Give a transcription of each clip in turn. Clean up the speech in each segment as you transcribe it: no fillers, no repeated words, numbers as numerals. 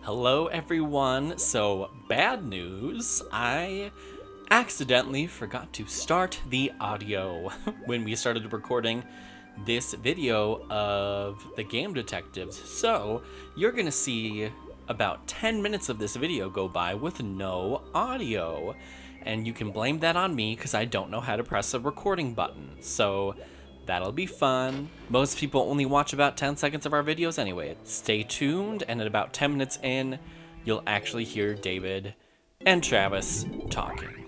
Hello everyone, so bad news, I accidentally forgot to start the audio when we started recording this video of the game detectives, so you're gonna see about 10 minutes of this video go by with no audio, and you can blame that on me because I don't know how to press a recording button, so that'll be fun. Most people only watch about 10 seconds of our videos anyway. Stay tuned, and at about 10 minutes in, you'll actually hear David and Travis talking.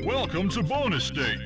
Welcome to bonus stage.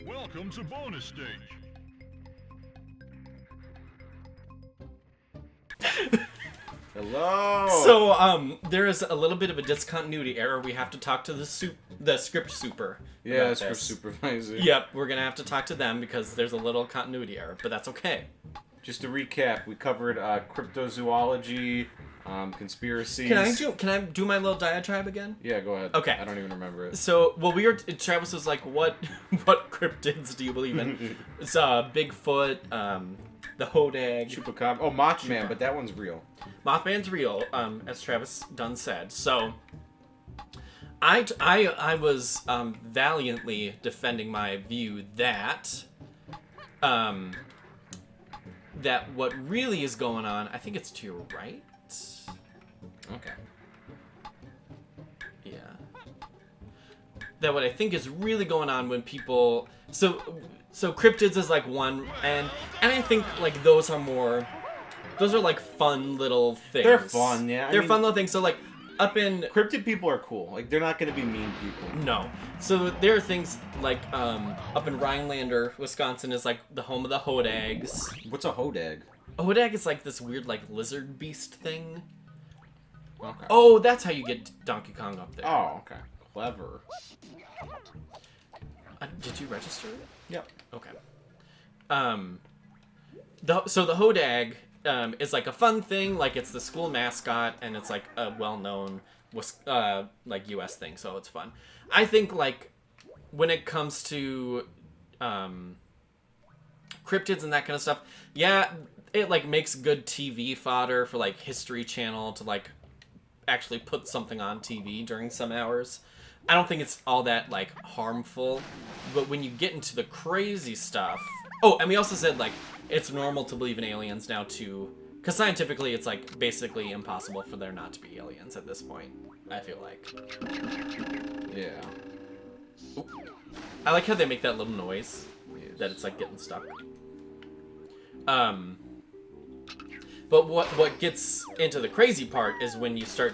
Welcome to bonus stage. Hello. So, there is a little bit of a discontinuity error. We have to talk to the script super. Yeah, script supervisor. Yep, we're gonna have to talk to them because there's a little continuity error, but that's okay. Just to recap, we covered cryptozoology, conspiracies. Can I do my little diatribe again? Yeah, go ahead. Okay. I don't even remember it. So, well, Travis was like, what cryptids do you believe in? It's Bigfoot, the Hodag. Chupacabra. Oh, Mothman, but that one's real. Mothman's real, as Travis Dunn said. So, I was valiantly defending my view that that what really is going on, I think it's to your right. Okay. Yeah. That what I think is really going on when people so cryptids is like one, and I think like those are like fun little things. They're fun, yeah. They're fun little things. So like up in cryptid people are cool. Like they're not gonna be mean people. No. So there are things like up in Rhinelander, Wisconsin is like the home of the Hodags. What's a Hodag? A Hodag is like this weird like lizard beast thing. Okay. Oh, that's how you get Donkey Kong up there. Oh, okay. Clever. Did you register it? Yep. Okay. So the Hodag is like a fun thing. Like it's the school mascot, and it's like a well-known like U.S. thing, so it's fun. I think like when it comes to cryptids and that kind of stuff, yeah, it like makes good TV fodder for like History Channel to like actually put something on TV during some hours. I don't think it's all that like harmful, but when you get into the crazy stuff, and we also said like it's normal to believe in aliens now too, because scientifically it's like basically impossible for there not to be aliens at this point. I feel like. Yeah. Ooh. I like how they make that little noise. Yes. That it's like getting stuck. But what gets into the crazy part is when you start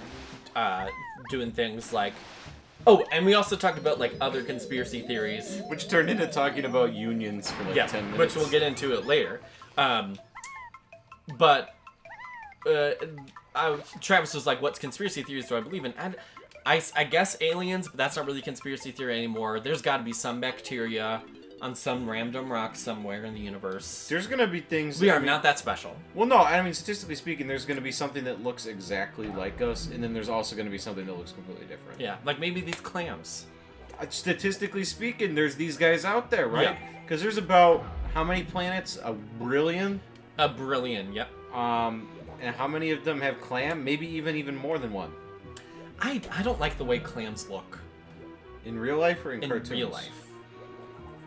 doing things like, and we also talked about like other conspiracy theories, Which turned into talking about unions for like 10 minutes. which we'll get into it later. Travis was like, "What conspiracy theories do I believe in?" And I guess aliens, but that's not really conspiracy theory anymore. There's got to be some bacteria on some random rock somewhere in the universe. There's gonna be things. We are not that special. Well, no, I mean statistically speaking, there's gonna be something that looks exactly like us, and then there's also gonna be something that looks completely different. Yeah, like maybe these clams. Statistically speaking, there's these guys out there, right? Yeah. Because there's about how many planets? A brillion. A brilliant, yep. And how many of them have clam? Maybe even more than one. I don't like the way clams look. In real life or in In cartoons? real life.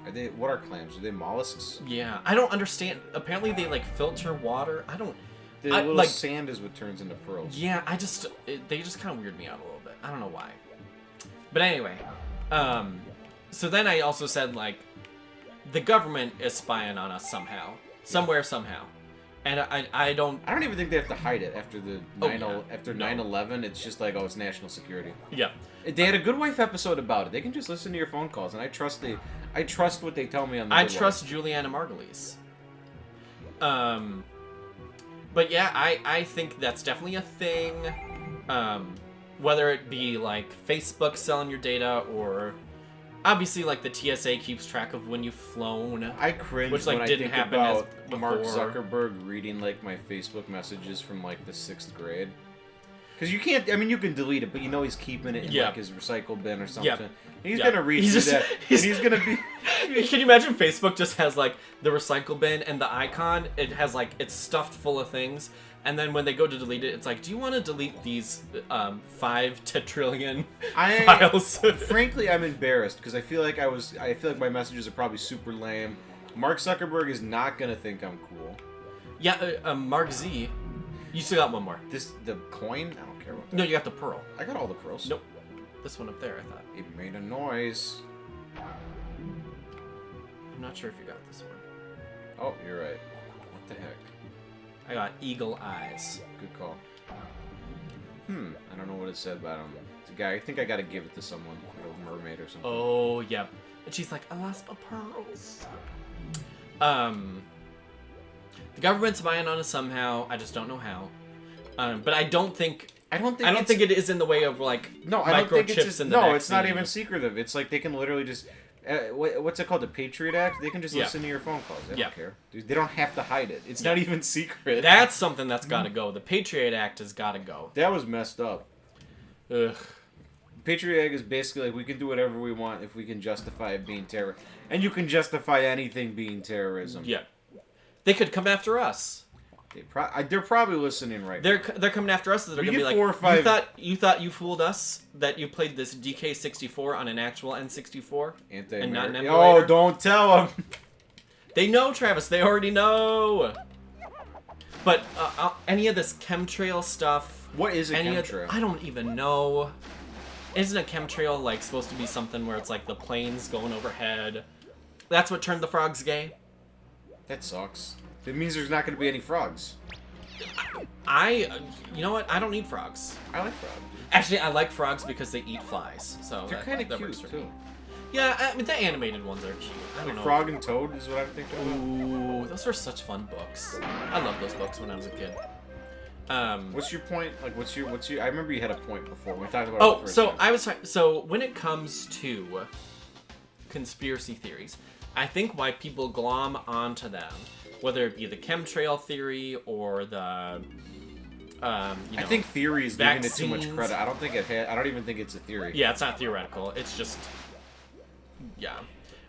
Are they? What are clams? Are they mollusks? Yeah, I don't understand. Apparently they like filter water. I don't. The I- little like- sand is what turns into pearls. Yeah, they just kind of weird me out a little bit. I don't know why. But anyway, so then I also said like, the government is spying on us somehow, somewhere, somehow, and I don't. I don't even think they have to hide it after the Oh, 9 yeah. after No. 9/11. It's just like, oh, it's national security. Yeah. They had a Good Wife episode about it. They can just listen to your phone calls, and I trust what they tell me on the I Good trust Juliana Margulies. But yeah, I think that's definitely a thing. Whether it be like Facebook selling your data, or obviously like the TSA keeps track of when you've flown. Wife. I cringe Which, like, when didn't I think happen about as Mark before. Zuckerberg reading like my Facebook messages from like the 6th grade. Because you can't, I mean, you can delete it, but you know he's keeping it in Yeah. like his recycle bin or something. Yeah. And he's Yeah. gonna read He's through just- that, he's- and he's gonna be. Can you imagine Facebook just has like the recycle bin and the icon? It has like it's stuffed full of things, and then when they go to delete it, it's like, do you want to delete these 5 tetrillion files? Frankly, I'm embarrassed because I feel like my messages are probably super lame. Mark Zuckerberg is not gonna think I'm cool. Yeah, Mark Z. You still got one more. The coin? I don't care about that. No, you got the pearl. I got all the pearls. Nope. This one up there, I thought. It made a noise. I'm not sure if you got this one. Oh, you're right. What the heck? I got eagle eyes. Good call. I don't know what it said, but it's a guy. I think I gotta give it to someone, a mermaid or something. Oh, yep. And she's like, I lost my pearls. The government's spying on us somehow. I just don't know how. But I don't think it is in the way of like I don't think microchips it's in the it's not vaccine. even secretive. It's like they can literally just what's it called, the Patriot Act? They can just Yeah. listen to your phone calls. They Yeah. don't care. Dude, they don't have to hide it. It's not even secret. That's something that's got to go. The Patriot Act has got to go. That was messed up. Ugh. Patriot Act is basically like we can do whatever we want if we can justify it being terror, and you can justify anything being terrorism. Yeah. They could come after us. They're probably listening right now. They're coming after us. They're We gonna be get like, 4 or 5 you thought you fooled us that you played this DK64 on an actual N64 and not an Anti-American. emulator. Oh, don't tell them. They know, Travis. They already know. But any of this chemtrail stuff. What is a chemtrail? I don't even know. Isn't a chemtrail like supposed to be something where it's like the planes going overhead? That's what turned the frogs gay. That sucks. It means there's not going to be any frogs. You know what? I don't need frogs. I like frogs. Actually, I like frogs because they eat flies. So They're kind of that cute works for too. me. Yeah, I mean the animated ones are cute. I don't Like know. Frog and Toad is what I'm thinking of. Ooh, those were such fun books. I loved those books when I was a kid. What's your point? Like, what's your? I remember you had a point before. We talked about it the first time. So when it comes to conspiracy theories. I think why people glom onto them, whether it be the chemtrail theory or the, I think theory is giving it too much vaccines. credit. I don't think I don't even think it's a theory. Yeah, it's not theoretical. It's just, yeah.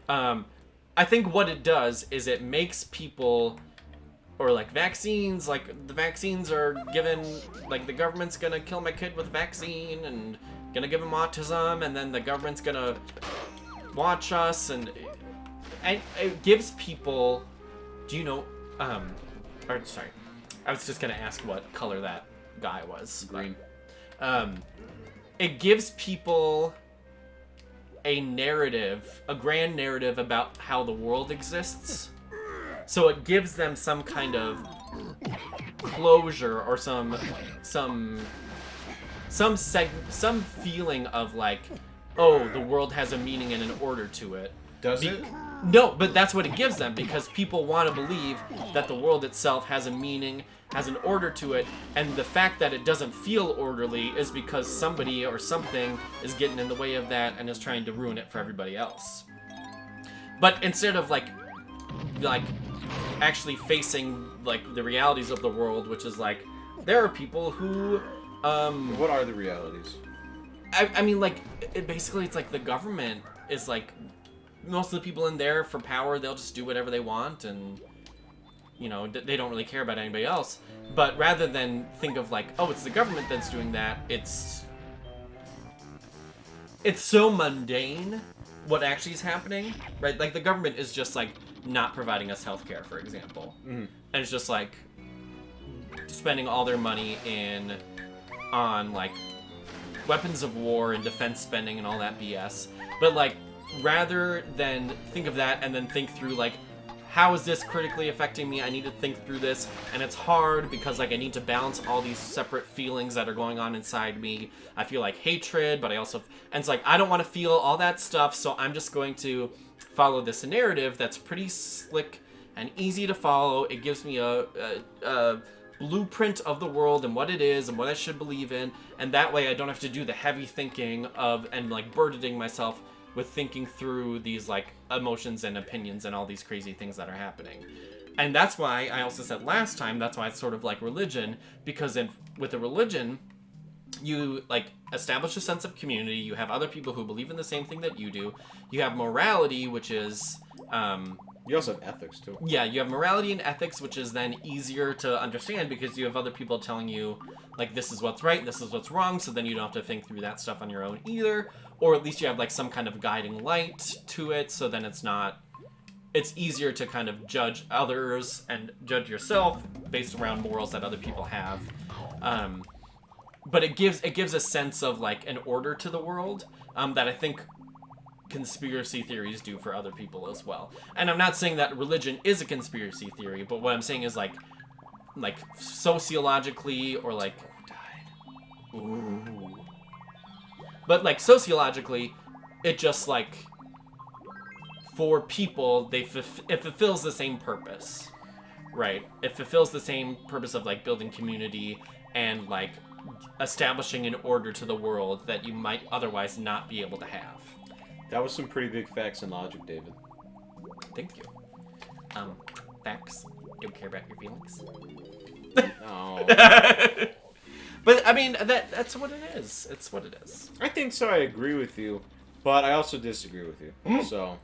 I think what it does is it makes people, or like vaccines, like the vaccines are given, like the government's gonna kill my kid with a vaccine and gonna give him autism, and then the government's gonna watch us, and it gives people, do you know, or sorry, I was just gonna ask what color that guy was. Green. It gives people a narrative, a grand narrative about how the world exists. So it gives them some kind of closure or some feeling of like, oh, the world has a meaning and an order to it. Does it? No, but that's what it gives them, because people want to believe that the world itself has a meaning, has an order to it, and the fact that it doesn't feel orderly is because somebody or something is getting in the way of that and is trying to ruin it for everybody else. But instead of like actually facing like the realities of the world, which is like there are people who What are the realities? I mean, like, basically it's like the government is like, most of the people in there for power, they'll just do whatever they want, and you know, they don't really care about anybody else. But rather than think of like, oh, it's the government that's doing that, it's so mundane what actually is happening, right? Like the government is just like not providing us healthcare, for example, and it's just like spending all their money on like weapons of war and defense spending and all that BS. But like, rather than think of that and then think through like, how is this critically affecting me? I need to think through this, and it's hard because like I need to balance all these separate feelings that are going on inside me. I feel like hatred, but I also, and it's like I don't want to feel all that stuff, so I'm just going to follow this narrative that's pretty slick and easy to follow. It gives me a blueprint of the world and what it is and what I should believe in, and that way I don't have to do the heavy thinking of and like burdening myself with thinking through these like emotions and opinions and all these crazy things that are happening. And that's why I also said last time, that's why it's sort of like religion, because with a religion, you like establish a sense of community, you have other people who believe in the same thing that you do, you have morality, which is You also have ethics too. yeah, you have morality and ethics, which is then easier to understand because you have other people telling you, like, this is what's right, this is what's wrong, so then you don't have to think through that stuff on your own either. Or at least you have, like, some kind of guiding light to it, so then it's easier to kind of judge others and judge yourself based around morals that other people have. But it gives a sense of, like, an order to the world that I think conspiracy theories do for other people as well. And I'm not saying that religion is a conspiracy theory, but what I'm saying is like sociologically or like ooh. But like sociologically, it just like for people it fulfills the same purpose, right? It fulfills the same purpose of like building community and like establishing an order to the world that you might otherwise not be able to have. That was some pretty big facts and logic, David. Thank you. Facts. Don't care about your feelings. No. But I mean, that's what it is. It's what it is. I think so. I agree with you, but I also disagree with you. So,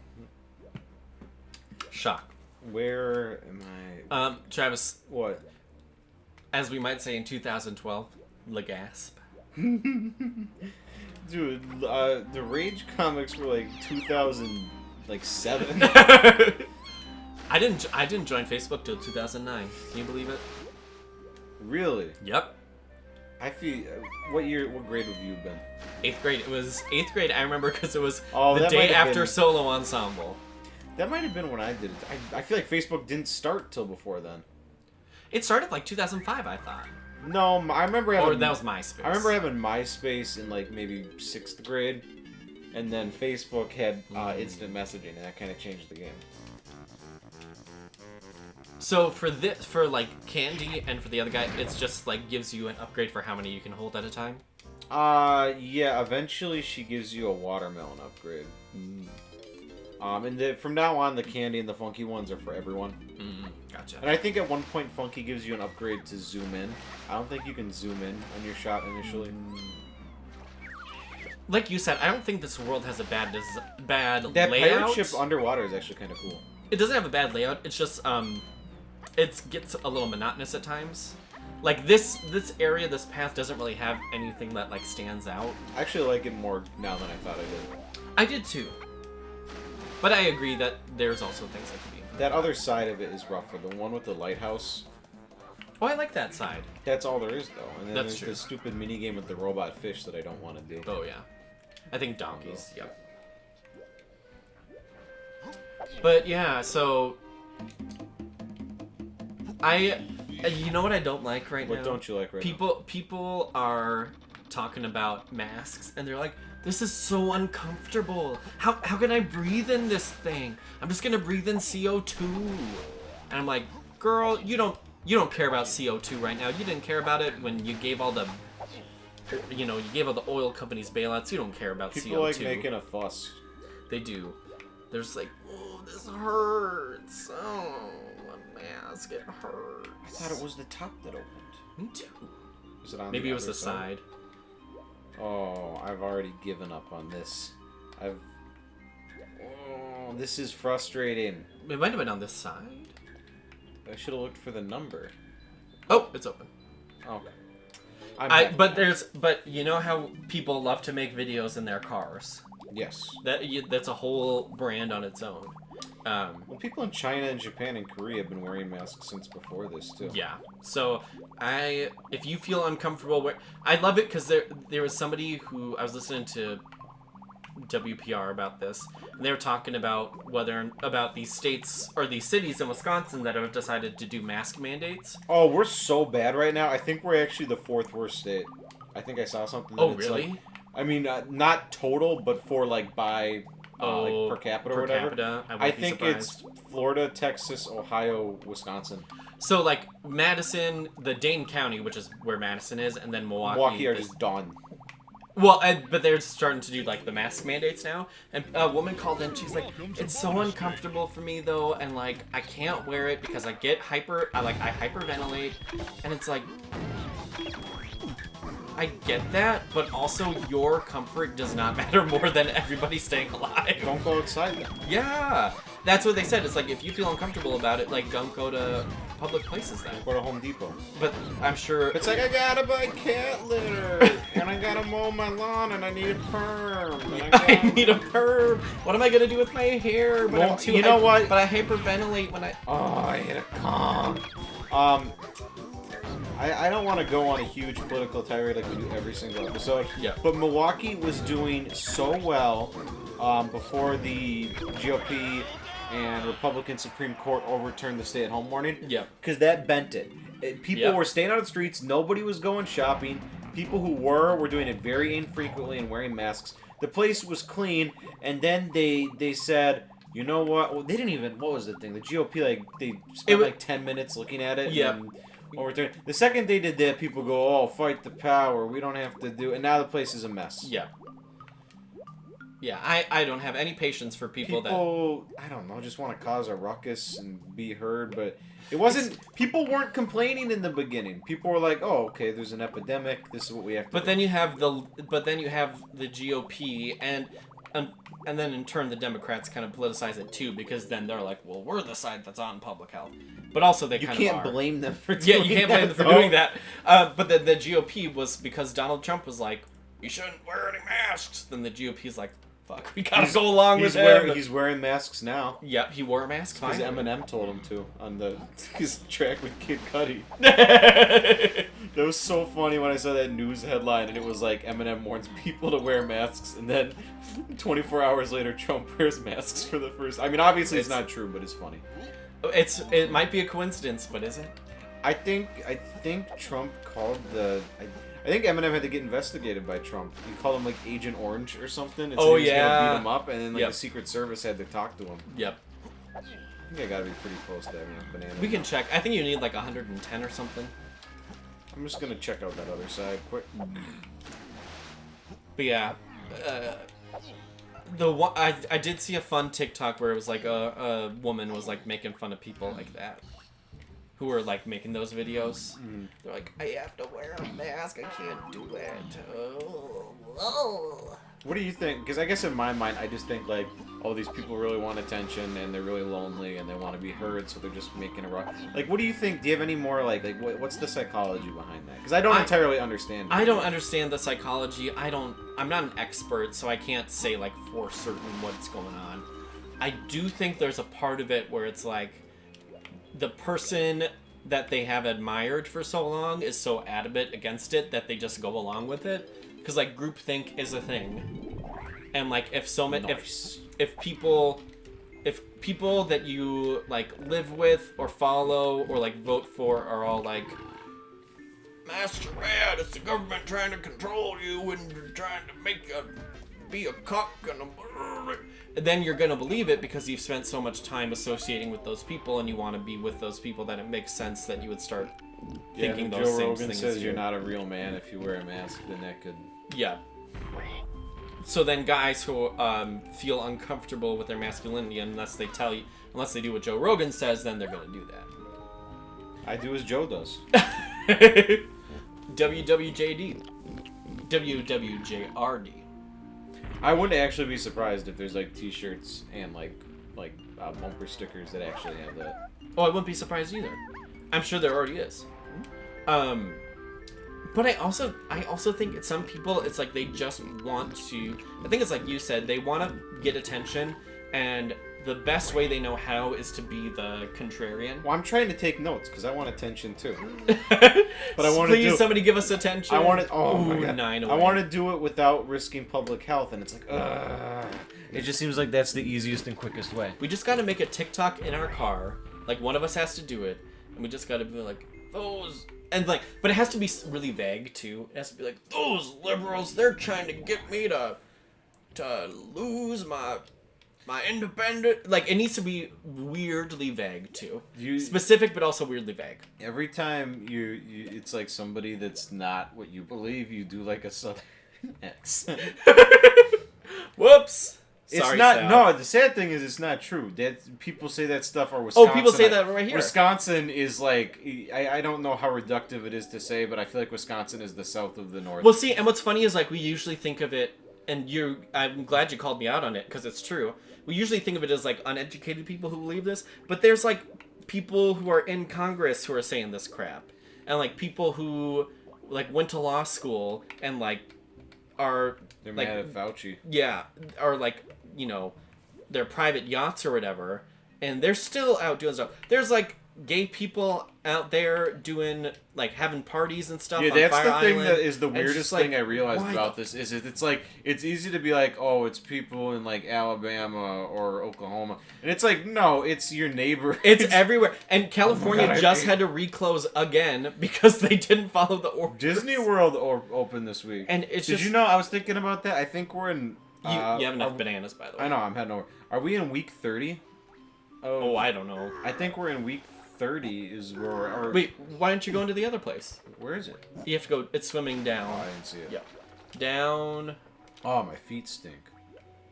Shock. where am I? Travis, What? as we might say in 2012, Legasp. Dude, the Rage comics were like 2007. I didn't join Facebook till 2009. Can you believe it? Really? Yep. I feel. What grade have you been? 8th grade. It was 8th grade. I remember because it was Oh, the that day might have after been- solo ensemble. That might have been when I did it. I feel like Facebook didn't start till before then. It started like 2005, I thought. No, I remember having. Or that was MySpace. I remember having MySpace in like maybe 6th grade, and then Facebook had instant messaging, and that kind of changed the game. So for like Candy and for the other guy, it's just like gives you an upgrade for how many you can hold at a time. Yeah. Eventually, she gives you a watermelon upgrade. And from now on, the candy and the funky ones are for everyone. Gotcha. And I think at one point, funky gives you an upgrade to zoom in. I don't think you can zoom in on your shot initially. Like you said, I don't think this world has a bad That layout. pirate ship underwater is actually kind of cool. It doesn't have a bad layout. It's just it gets a little monotonous at times. Like this area, this path doesn't really have anything that like stands out. I actually like it more now than I thought I did. I did too. But I agree that there's also things that could be. That other side of it is rougher. The one with the lighthouse. Oh, I like that side. That's all there is, though. And then That's there's true. the stupid minigame with the robot fish that I don't want to do. Oh yeah, I think donkeys. Yep. But yeah, so you know what I don't like right now? What don't you like right now? People are talking about masks, and they're like, "This is so uncomfortable. How can I breathe in this thing? I'm just gonna breathe in CO2." And I'm like, "Girl, you don't care about CO2 right now. You didn't care about it when you gave all the oil companies bailouts. You don't care about CO2. People like making a fuss. They do. There's like, oh, this hurts. Oh, a mask, it hurts. I thought it was the top that opened. Me too. Was it on Maybe the it was other the side. Oh, I've already given up on this. Oh, this is frustrating. It might have been on this side. I should have looked for the number. Oh, it's open. Okay. But you know how people love to make videos in their cars? Yes. That's a whole brand on its own. Well, people in China and Japan and Korea have been wearing masks since before this too. Yeah. So if you feel uncomfortable, I love it because there was somebody who I was listening to WPR about this, and they were talking about about these states or these cities in Wisconsin that have decided to do mask mandates. Oh, we're so bad right now. I think we're actually the 4th worst state. I think I saw something. That Oh, it's really? Like, I mean, not total, but for like by like per capita or whatever. Capita, I think it's Florida, Texas, Ohio, Wisconsin. So like Madison, the Dane County, which is where Madison is, and then Milwaukee are just done. Well, but they're starting to do like the mask mandates now. And a woman called in. She's like, "It's so uncomfortable for me though, and like I can't wear it because I hyperventilate, and it's like." I get that, but also your comfort does not matter more than everybody staying alive. Don't go outside then. Yeah, that's what they said. It's like if you feel uncomfortable about it, like don't go to public places then. Go to Home Depot. But I'm sure It's like I gotta buy cat litter, and I gotta mow my lawn, and I need a perm. And I need a perm. What am I gonna do with my hair? But Well, I'm too you know what? But I hyperventilate when I. Oh, I hit a Kong. I don't want to go on a huge political tirade like we do every single episode. Yeah. But Milwaukee was doing so well before the GOP and Republican Supreme Court overturned the stay-at-home warning. Yeah. Because that bent it. People Yep. were staying out of the streets. Nobody was going shopping. People who were doing it very infrequently and wearing masks. The place was clean. And then they said, you know what? Well, they didn't even... What was the thing? The GOP, like, they spent like 10 minutes looking at it. Yep. And overturn. The second they did that, people go, "Oh, fight the power. We don't have to do." And now the place is a mess. Yeah. Yeah, I don't have any patience for people that. I don't know, just want to cause a ruckus and be heard, but it wasn't. People weren't complaining in the beginning. People were like, "Oh, okay, there's an epidemic. This is what we have to." But do. then you have the GOP and then in turn the Democrats kind of politicize it too, because then they're like, well, we're the side that's on public health, but also they you kind can't of are. blame them for Yeah, doing you can't that, blame them for though. doing that. But the GOP was because Donald Trump was like, you shouldn't wear any masks. Then the GOP's like, fuck, we gotta go along with him. He's wearing masks now. Yep, he wore a mask. Because Finally. Eminem told him to on his track with Kid Cudi. That was so funny when I saw that news headline and it was like Eminem warns people to wear masks, and then 24 hours later Trump wears masks for the first. I mean, obviously it's not true, but it's funny. It might be a coincidence, but is it? I think Trump called I think Eminem had to get investigated by Trump. He called him like Agent Orange or something. And said he was gonna beat him up, and then like the Secret Service had to talk to him. Yep. I think I gotta be pretty close to having a banana. We can check. I think you need like 110 or something. I'm just gonna check out that other side quick. But yeah, I did see a fun TikTok where it was like a woman was like making fun of people like that, who were like making those videos. They're like, I have to wear a mask. I can't do it. Oh. What do you think? Because I guess in my mind, I just think like, oh, these people really want attention and they're really lonely and they want to be heard, so they're just making a rock. Like, what do you think? Do you have any more like what's the psychology behind that? Because I don't entirely understand it. I don't understand the psychology. I'm not an expert, so I can't say like for certain what's going on. I do think there's a part of it where it's like the person that they have admired for so long is so adamant against it that they just go along with it. Because like groupthink is a thing, and like if people that you like live with or follow or like vote for are all like, masks are bad, it's the government trying to control you and trying to make you be a cock and then you're gonna believe it because you've spent so much time associating with those people and you want to be with those people that it makes sense that you would start thinking those Joe same Rogan things. says you're not a real man if you wear a mask, then that could... Yeah. So then guys who feel uncomfortable with their masculinity unless they do what Joe Rogan says, then they're going to do that. I do as Joe does. WWJD. WWJRD. I wouldn't actually be surprised if there's like t-shirts and like bumper stickers that actually have that. Oh, I wouldn't be surprised either. I'm sure there already is. But I also think it's some people, it's like they just want to, I think it's like you said, they want to get attention, and the best way they know how is to be the contrarian. Well, I'm trying to take notes because I want attention too. But I want to Please, somebody give us attention. I want to. Oh my God. 9 away. I want to do it without risking public health, and it's like, it just seems like that's the easiest and quickest way. We just got to make a TikTok in our car. Like one of us has to do it, and we just got to be like those. And like, but it has to be really vague too. It has to be like, those liberals, they're trying to get me to lose my independent. Like, it needs to be weirdly vague too. Specific, but also weirdly vague. Every time you it's like somebody that's not what you believe. You do like a southern accent. Whoops. It's Sorry, not. Sal. No, the sad thing is, it's not true. That people say that stuff, or Wisconsin. Oh, people say that right here. Wisconsin is like, I don't know how reductive it is to say, but I feel like Wisconsin is the south of the north. Well, see, and what's funny is like we usually think of it, and I'm glad you called me out on it because it's true. We usually think of it as like uneducated people who believe this, but there's like people who are in Congress who are saying this crap, and like people who like went to law school and like are They're like, mad at Fauci. Yeah, or like, you know, their private yachts or whatever, and they're still out doing stuff. There's like gay people out there doing like having parties and stuff. Yeah, on that's Fire the thing Island. that is the weirdest thing I realized why about this is it's like it's easy to be like, oh, it's people in like Alabama or Oklahoma, and it's like, no, it's your neighbor. It's everywhere, and California just had to reclose again because they didn't follow the orders. Disney World opened this week, and it's Did just, you know? I was thinking about that. I think we're in. You have enough bananas, by the way. I know, I'm heading over. Are we in week 30? Oh, I don't know. I think we're in week 30 is where we're... Wait, why don't you go into the other place? Where is it? You have to go, it's swimming down. Oh, I didn't see it. Yeah. Down. Oh, my feet stink.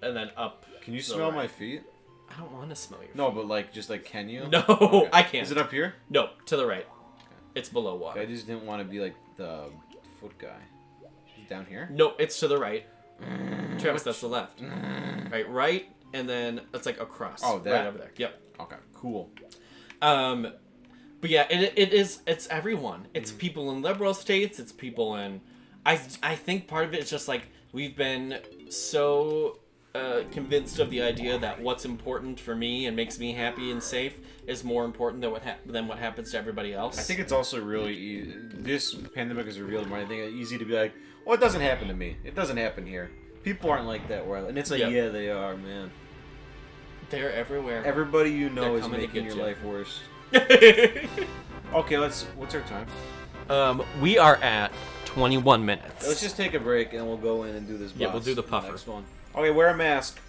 And then up. Can you smell my feet? I don't want to smell your feet. No, but like, just like, can you? No, Okay. I can't. Is it up here? No, to the right. Okay. It's below water. I just didn't want to be like the foot guy. Is it down here? No, it's to the right. Travis, that's the left. Right, and then it's like across. Oh, that? Right over there. Yep. Okay, cool. But yeah, it's everyone. It's people in liberal states. It's people in. I think part of it is just like we've been so convinced of the idea that what's important for me and makes me happy and safe is more important than what happens to everybody else. I think it's also really easy. This pandemic has revealed more. I think it's easy to be like, well, it doesn't happen to me. It doesn't happen here. People aren't like that where I live. And it's like, yeah, they are, man. They're everywhere. Everybody you know is coming to making get your you. life worse. Okay, what's our time? We are at 21 minutes. Let's just take a break and we'll go in and do this boss. Yeah, we'll do the in puffer. next one. Okay, wear a mask.